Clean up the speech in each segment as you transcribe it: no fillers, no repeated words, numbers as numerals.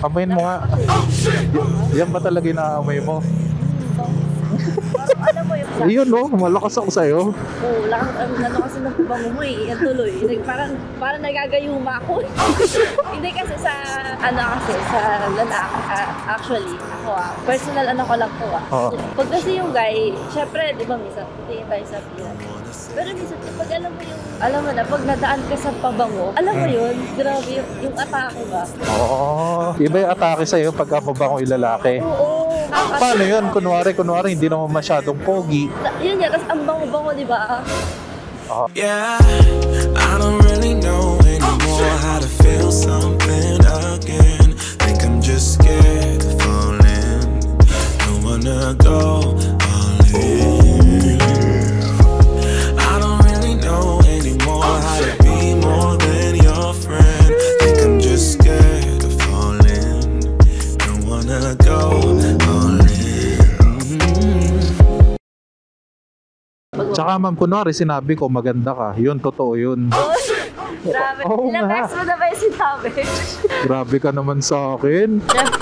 Amoyin mo nga. Yan ba talaga inaamoy mo? Alam mo yung Ayun no, malakas ako sa'yo. Oo, lakas ano kasi ng bango mo eh. Yan tuloy. Parang nagagayuma ako. Hindi kasi sa sa lalaki. Actually, ako personal ko lang to Oo. Pag kasi yung guy, syempre, di ba minsan, tingin tayo sa piyan. Pero minsan, pag alam mo na, pag nadaan ka sa pabango, alam mo yun, grabe yung atake ba? Oo. Iba yung atake sa'yo pagka mabango yung lalaki. Oo. Paano yun? Kunwari, hindi naman masyadong pogi. Yun yan, tapos ang bango-bango, di ba? Yeah, I don't really know anymore how to feel something again. Think I'm just scared of falling. Don't wanna go all in. I don't really know anymore how to be more than your friend. Think I'm just scared of falling. Don't wanna go all in. Tsaka ma'am, kunwari sinabi ko maganda ka. Yun, totoo yun. Grabe. Oo Ilang nga. beses mo na ba yung sinabi? Grabe ka naman sa akin.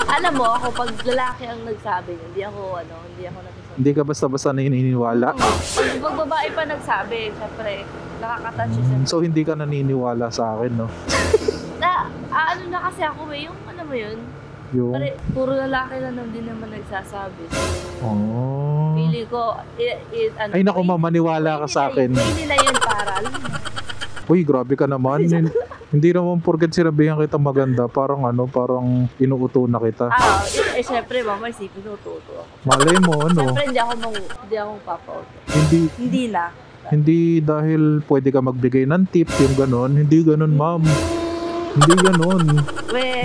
Alam mo, ako pag lalaki ang nagsabi, hindi ako nagsasabi. Hindi ka basta-basta naniniwala. Pag babae pa nagsabi, syempre, nakaka-touch siya. So hindi ka naniniwala sa akin, no? Ano na kasi ako yung alam mo yun, Yung... puro lalaki lang din naman nagsasabi. So, Oh. feeling ko, Ay naku, ma'am, maniwala ka sa akin. Way nila yun para, alam mo. Uy, grabe ka naman. Hindi naman porket sinabihan kita maganda, parang inuuto na kita. Syempre, mama, isipin ko, tuto ako. Malay mo, Syempre, hindi ako papa-out. Hindi na. Hindi dahil pwede ka magbigay ng tip, yung ganon. Hindi ganon, ma'am. Hindi ganon.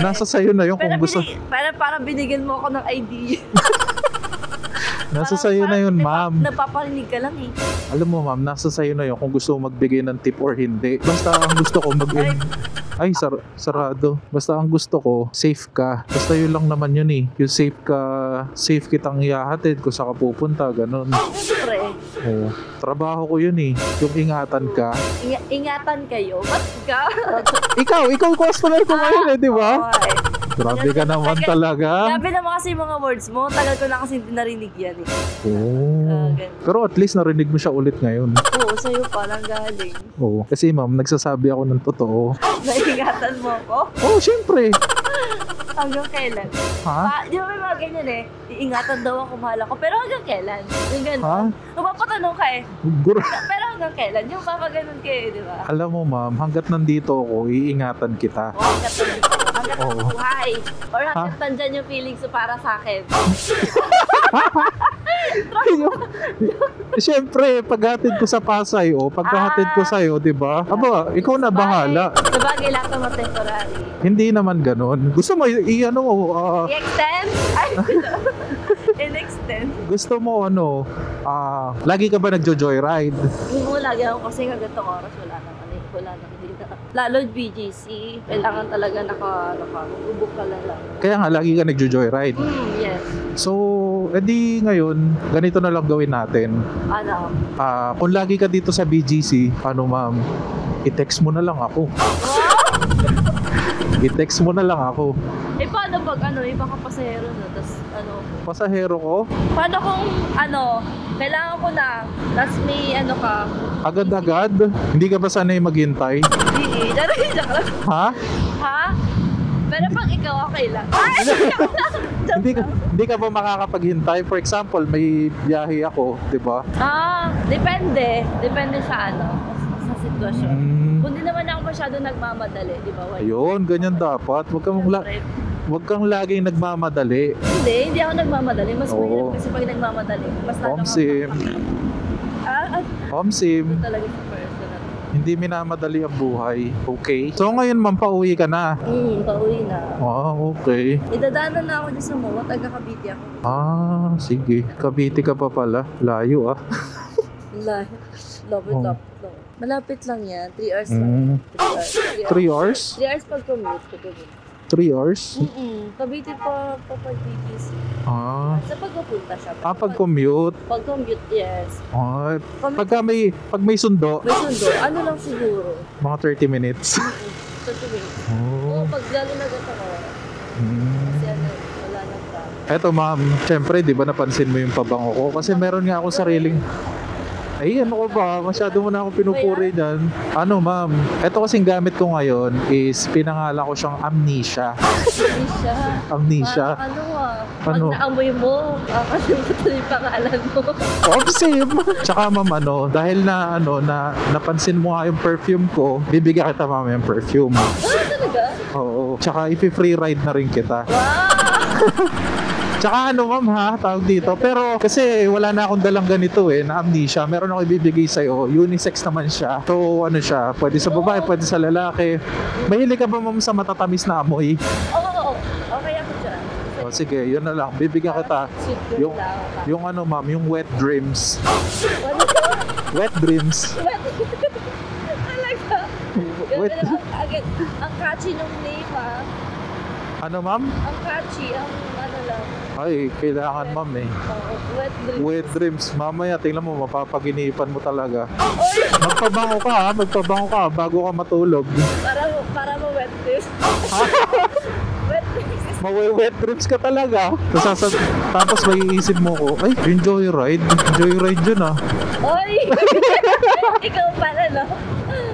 Nasa sayo na yun kung gusto. Parang binigyan mo ako ng idea. Nasa sayo na yun, ma'am. Napaparinig ka lang eh. Alam mo, ma'am, nasa sayo na yun kung gusto mo magbigay ng tip or hindi. Basta ang gusto ko Ay, sarado. Basta ang gusto ko, safe ka. Basta yun lang naman yun eh. Yung safe kitang ihahatid kung saan ka pupunta, ganon. Siyempre. Oo. Trabaho ko yun eh. Yung ingatan ka. Ingatan kayo? Ba't ka? Ikaw customer ko ngayon eh, di ba? Okay. Grabe ka naman talaga. Grabe naman kasi yung mga words mo. Tagal ko na kasi hindi narinig yan eh. Oo. Ganun. Pero at least narinig mo siya ulit ngayon. Oo, sa'yo palang galing. Oo. Kasi ma'am, nagsasabi ako ng totoo. Naingatan mo ako? Oo, syempre. Hanggang kailan? Ha? Di ba may mga ganyan eh? Iingatan daw ako, mahal ako. Pero hanggang kailan? Yung gano'n. Ha? Mapapatanong ka eh. Gur- Pero hanggang kailan? Yung papaganon ka eh, di ba? Alam mo ma'am, hanggat nandito ako, iingatan kita. O hanggat nandito. Hanggat Oo. buhay. Or hanggat nandyan yung feelings mo para sa akin. Siyempre, paghatid ko sa Pasay, pagkahatid ko sa'yo, di ba? Aba, ikaw na bahala. Sabagay lang naman temporary. Hindi naman ganon. Gusto mo, I-extend? Ay, in-extend. gusto mo, lagi ka ba nagjo-joyride? Hindi mo lagi ako kasi ganitong oras wala nang hindi na. Lalo BGC, kailangan talaga mag-book ka lang. Kaya nga, lagi ka nagjo-joyride. Yes. So, edi ngayon, ganito na lang gawin natin. Ano? Kung lagi ka dito sa BGC, ma'am, i-text mo na lang ako. I-text mo na lang ako. Paano pag ibang kapasahero na, tas Pasahero ko? paano kung kailangan ko na, tas may ka, Agad-agad? Hindi ka ba sanay maghintay? hindi, joke lang. Ha? Ha? Pero pag ikaw, okay lang. Ay, joke lang. Hindi ka ba makakapaghintay? For example, may biyahe ako, di ba? Depende. Depende sa sa sitwasyon. Kung di naman ako masyado nagmamadali, di ba? Ayun, ganyan dapat. Huwag kang laging nagmamadali. Hindi ako nagmamadali. Mas Oo. mahirap kasi pag nagmamadali. Mas Omsim. Omsim. Ito talaga sa personal. Hindi minamadali ang buhay. Okay. So ngayon, ma'am, pauwi ka na. Pauwi na. Okay. Idadaanan na ako dyan sa Moa. Taga-Cavite ako. Sige. Cavite ka pa pala. Layo Love it Oh. up. Malapit lang yan. 3 hours lang. 3 hours? 3 hours pag commute. 3 hours? Cavite pa BGC. Sa pagpupunta siya. Pag commute? Pag commute, yes. Pag may sundo? May sundo. Ano lang siguro? Mga 30 minutes. 30 minutes. Pag lalo na ganito ko. Kasi wala nang problem. Eto ma'am, syempre di ba napansin mo yung pabango ko? Kasi meron nga ako sariling... Ay, ano ko ba? Masyado mo na ako pinupuri dyan. Ano ma'am, eto kasing gamit ko ngayon is pinangalan ko siyang Amnesia. Amnesia. Amnesia. Ano Ano? Pag naamoy mo, kakalimutan yung pangalan mo. Oh, same. Tsaka ma'am, dahil na napansin mo nga yung perfume ko, bibigyan kita ma'am yung perfume. Talaga? Oo. Tsaka ipi-free ride na rin kita. Wow! Tsaka ma'am ha, tawag dito. Pero kasi wala na akong dalang ganito na Amnesia. Meron ako ibibigay sa'yo. Unisex naman siya. So siya, pwede sa babae, pwede sa lalaki. Mahilig ka ba ma'am sa matatamis na amoy? Oo. Okay ako dyan. O sige, yun na lang. Bibigyan kita. Sweet girl Yung, lang. yung ma'am, yung wet dreams. Ano ka? Wet dreams. Talaga? Wet, Ang catchy nung name ano ma'am? Ang catchy, ang lang. Ay, kailangan ma'am Wet dream. Wet dreams. Mamaya, tingnan mo, mapapaginipan mo talaga. Oy! Magpabango ka bago ka matulog. Para ma-wet dreams. Wet dreams. Mawe-wet dreams ka talaga. Tapos may iisip mo ko, ay, yung Joyride. Joyride yun Oy! Ikaw pala, no?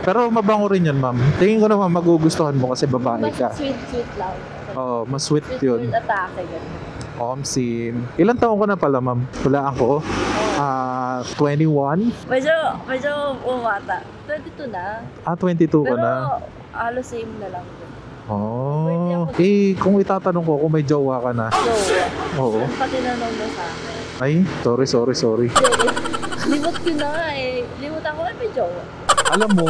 Pero mabango rin yun, ma'am. Tingin ko naman magugustuhan mo kasi babae ka. Mas sweet lang. Oo, mas sweet Sweet yun. girl atake, ganun. Omsim. Ilan taon ko na pala, ma'am? Wala ako. 21? Medyo umata. 22 na. 22 ka Pero na. halos same na lang. Oh. Kung itatanong ko kung may jowa ka na. Jowa. Oo. Ano pa tinanong mo sa akin? Ay, sorry. Limot ko na nga Limot ako may jowa. Alam mo,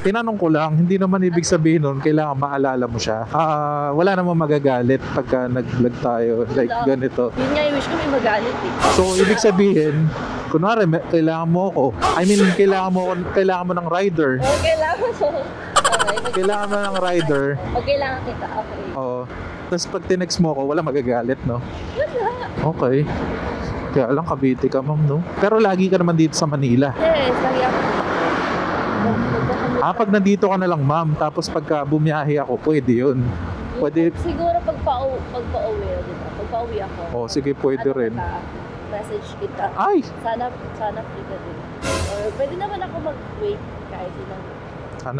tinanong ko lang, hindi naman ibig sabihin nun, kailangan maalala mo siya. Wala namang magagalit pagka nag-vlog tayo, like ganito. Yun nga yung wish ko may magalit So, ibig sabihin, kunwari, kailangan mo ako. I mean, kailangan mo ng rider. Kailangan mo. Okay. Kailangan mo ng rider. Kailangan kita. Okay. Oo. Tapos pag tinext mo ako, wala magagalit, no? Wala. Okay. Kaya lang, Cavite ka, ma'am, no? Pero lagi ka naman dito sa Manila. Yes, lagi ako. Pag nandito ka na lang, ma'am, tapos pagka bumiyahe ako, pwede yun. Pwede. Siguro pagpa-uwi, diba? Pagpa-uwi ako. Oh, sige, pwede rin. Message kita. Ay! Sana free ka din. Or pwede naman ako mag-wait kahit ilang.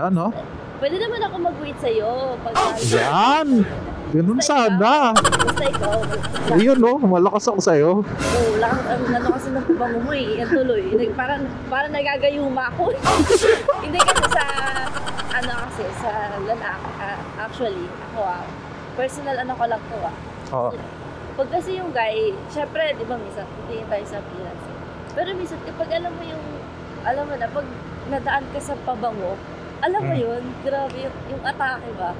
Ano? Pwede naman ako mag-wait sa'yo. Yan! Ganun sana. Basta ikaw. Ayun, no? Malakas ako sa'yo. Oo, ano kasi ng pabango mo Ang tuloy. Parang nagagayuma ako. Hindi kasi sa lalaki. Actually, ako personal ko lang to Oo. Pag kasi yung guy, syempre, di ba minsan, tingin tayo sa appearance. Pero minsan, kapag alam mo na, pag nadaan ka sa pabango, alam mo yun, grabe yung atake ba?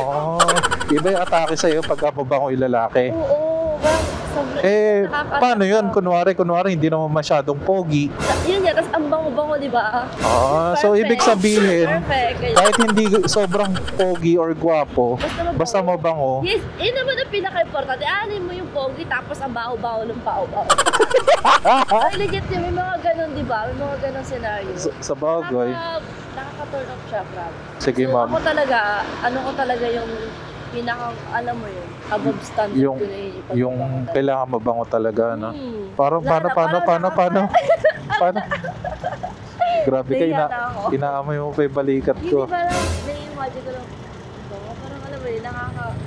Oo. Iba yung atake sa'yo pagka mabango yung lalaki. Oo, Paano yun? Kunwari, hindi naman masyadong pogi. Yun nga, tapos ang bango-bango, di ba? So Perfect. ibig sabihin, Perfect. kahit hindi sobrang pogi or gwapo, basta mabango. Yes, yun naman ang pinaka-importante. Aanin mo yung pogi, tapos ang baho-baho ng baho-baho. Ay, legit yun. May mga ganun, di ba? May mga ganun scenario. Sa bagay. Nakaka-turn off siya, prob. Sige, So, ma'am. ako talaga yung alam mo yun, above standard Yung- ko na Yung kailangan mabango talaga, no? Parang, Wala paano? Grabe ka, Nahiya na ako. inaamoy mo pa yung balikat Hindi ko. parang, na-imagine ko lang, parang alam mo yun,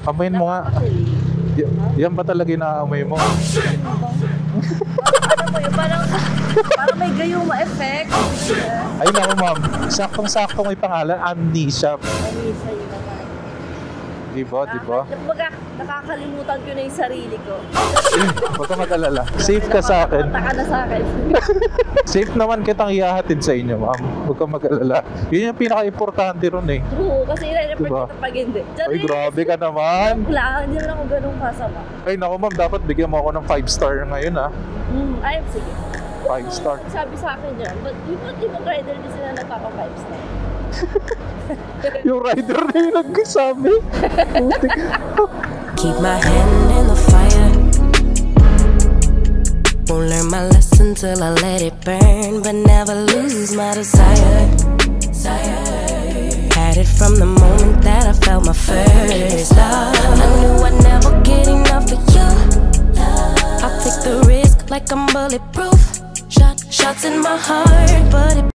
Amoyin mo nga. nakaka-kilig. Yan ba talaga inaamoy mo? Alam mo yun, parang may gayuma effect. Ay naku, ma'am. Saktong-saktong may pangalan, Amnesia. Manisa yun naman. Diba? Kumbaga, nakakalimutan ko na yung sarili ko. Huwag ka mag-alala. Safe ka sa akin. Taka na sa akin. Safe naman kitang ihahatid sa inyo, ma'am. Huwag ka mag-alala. Yun yung pinaka-importante ron eh. True, kasi i-report Diba? kita pag hindi. Ay, grabe ka naman. Wala, hindi naman ako ganun kasama. Ay naku, ma'am. Dapat bigyan mo ako ng 5-star ngayon, ha? Ay, sige. 5-star. Sabi sa akin dyan, but yung rider din sila nagpapa 5-star. Yung rider na yung nagsasabi. Putik. Keep my hand in the fire. Won't learn my lesson till I let it burn, but never lose my desire. Had it from the moment that I felt my first love. I knew I'd never get enough of you. I'll take the risk like I'm bulletproof. Shots in my heart, but it